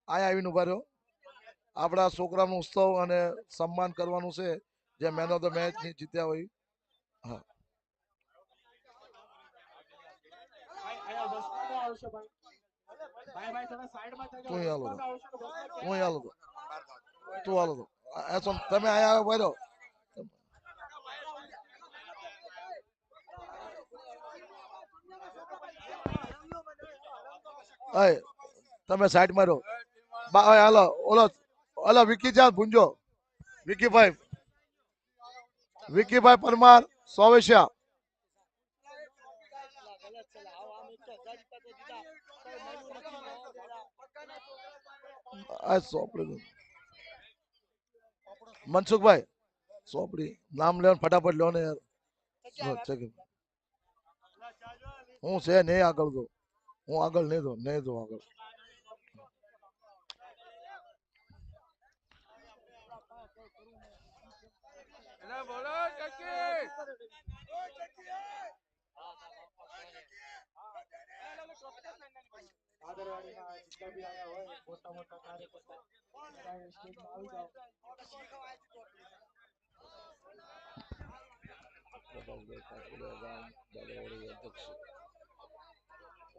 અહીંયા આવીને ઉભા રહ્યો. આપણા છોકરાનું ઉત્સવ અને સન્માન કરવાનું છે જે મેન ઓફ ધ મેચ જીત્યા હોય. હા તું હાલો તો તું હાલો તો તું હાલો તો તમે અહીંયા ઉભા રહ્યો. અય તમે સાઈડમાં રહો. હાલો ઓલો ઓલો વિકી જા ભૂંજો. વિકીભાઈ વિકીભાઈ પરમાર સોવેશિયા. આ સોપડી મનસુખભાઈ સોપડી નામ લેવાનું ફટાફટ લો ને યાર. હું છે નહીં આગળ તો હું આગળ નહીં દો આગળ.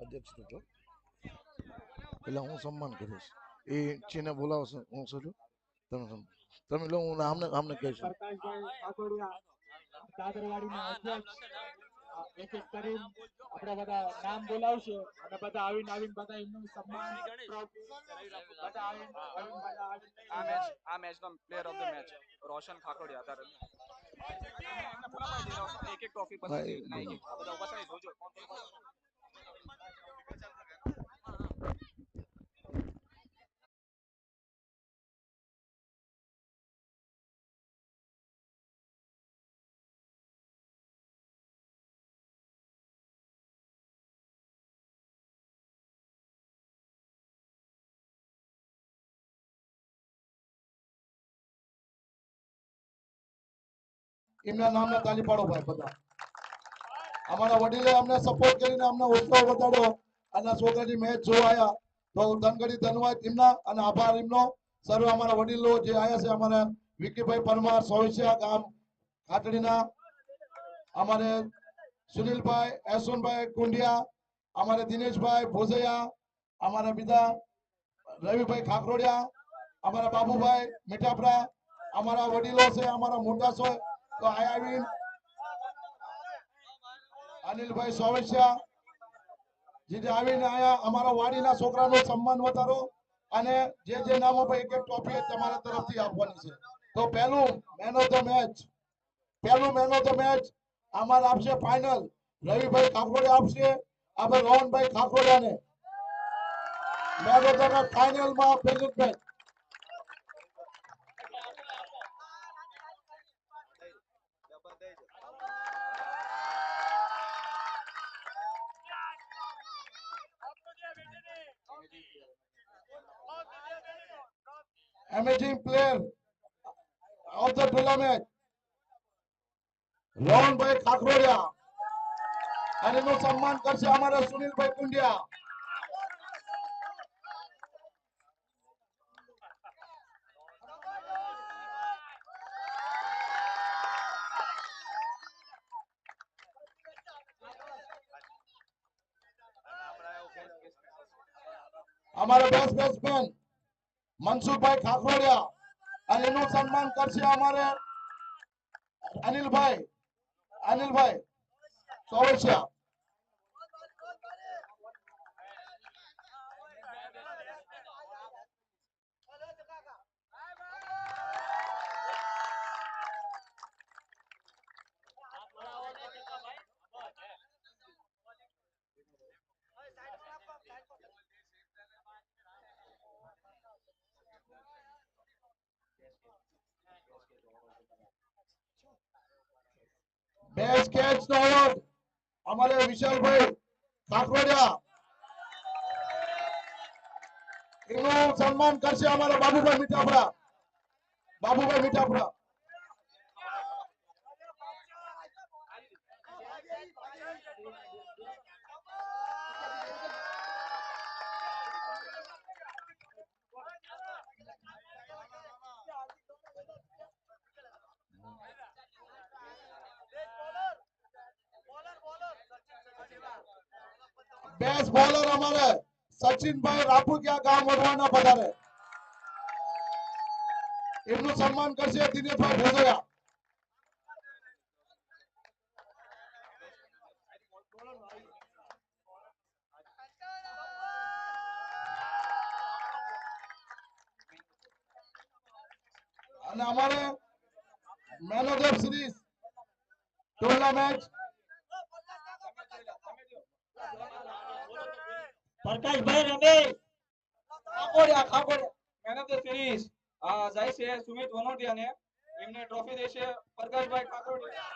અધ્યક્ષ હતો એટલે હું સન્માન કરીશ. એ ચીને બોલાવશે હું છું તમે તમે લો હું આમને આમને કહીશ. એક એક કરી આપડા બધા નામ બોલાવશે અને બધા આવીને બધા એમનું સન્માન આ મેચ નો player of the match Roshan Khakhodiya તારે એક એક ટ્રોફી પછી નહીં આ બધા ઉભા થાય જોજો એમના નામના તાલી પાડો ભાઈ બધા. અમારા વડીલે અમને સપોર્ટ કરીને અમને ઉત્સાહ વધાર્યો અને છોકરાની મેચ જોવા આવ્યા તો ધનગઢી ધન્યવાદ એમના અને આભાર એમનો. સર્વે અમારા વડીલો જે આવ્યા છે અમારા વિકીભાઈ પરમાર સોવિસિયા ગામ ખાટડીના, અમારે સુનિલભાઈ યશવંતભાઈ કુંડિયા, અમારે દિનેશભાઈ ભોજૈયા, અમારા બીજા રવિભાઈ ખાકરોડિયા, અમારા બાબુભાઈ મીઠાપરા, અમારા વડીલો છે અમારા મોટા છે તો આવીન અનિલભાઈ સોવેશિયા જે આવીને આયા અમારા વાડીના છોકરાનો સન્માન વધારો અને જે નામો ભાઈ એક એક ટ્રોફી તમારા તરફથી આપવાની છે. તો પહેલું મેન ઓફ ધ મેચ અમારે આપશે ફાઇનલ રવિભાઈ ખાખોડિયા આપશે. આપણે રોહનભાઈ ખાખોડિયાને મેન ઓફ ધ મેચ ફાઇનલમાં પહેલી match. Amazing player of the tournament રોહનભાઈ ખાખરોડિયા અને એનું સન્માન કરશે અમારા સુનિલભાઈ કુંડિયા. અમારા બેટ્સમેન મનસુખભાઈ ખાખરોડિયા અને એનું સન્માન કરશે અમારે અનિલભાઈ ચોવસિયા. બેસ્ટ કેચ નો એવોર્ડ અમારે વિશાલભાઈ ખાખરોડિયા એનું સન્માન કરશે અમારા બાબુભાઈ મીઠાપરા. બેસ્ટ બોલર અમારે સચિનભાઈ રાપુકિયા ગામ વઢવાણના પધારે. એમનું સન્માન કરશે દિનેશભાઈ ભોજોયા. અને અમારે man of the series tournament Prakashbhai Ramesh man of the series જાય છે સુમિત વનોટિયાને. એમને ટ્રોફી દેશે Prakashbhai Kakodiya.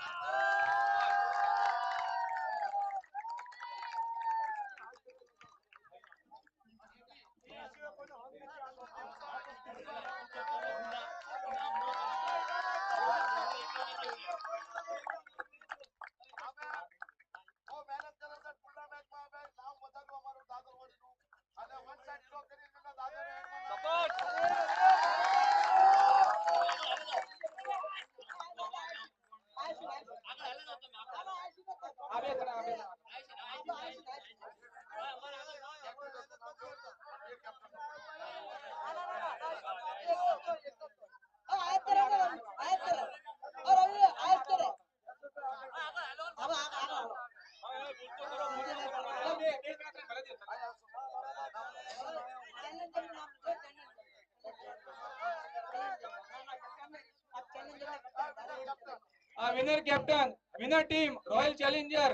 Winner captain winner team royal challenger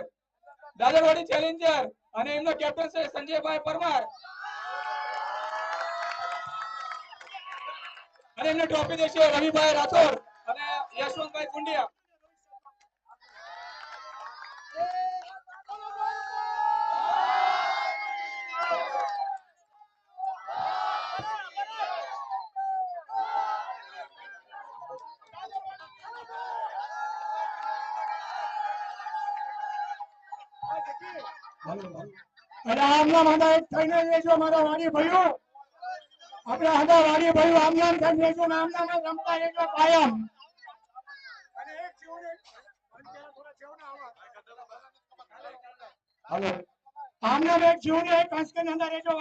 Dadarwadi challenger અને એમનો કેપ્ટન છે સંજયભાઈ પરમાર. અને એમને ટ્રોફી દેશે રવિભાઈ રાઠોડ અને યશવંતભાઈ કુંડિયા. અને આમના માથા એક થઈને લેજો મારા વાડી ભાઈઓ. આપણે આધા વાડી ભાઈઓ આમના થઈને લેજો ને આમના રમતા રહેજો કાયમ. આમના એક જીવને એક કંસકે અંદર રહેજો.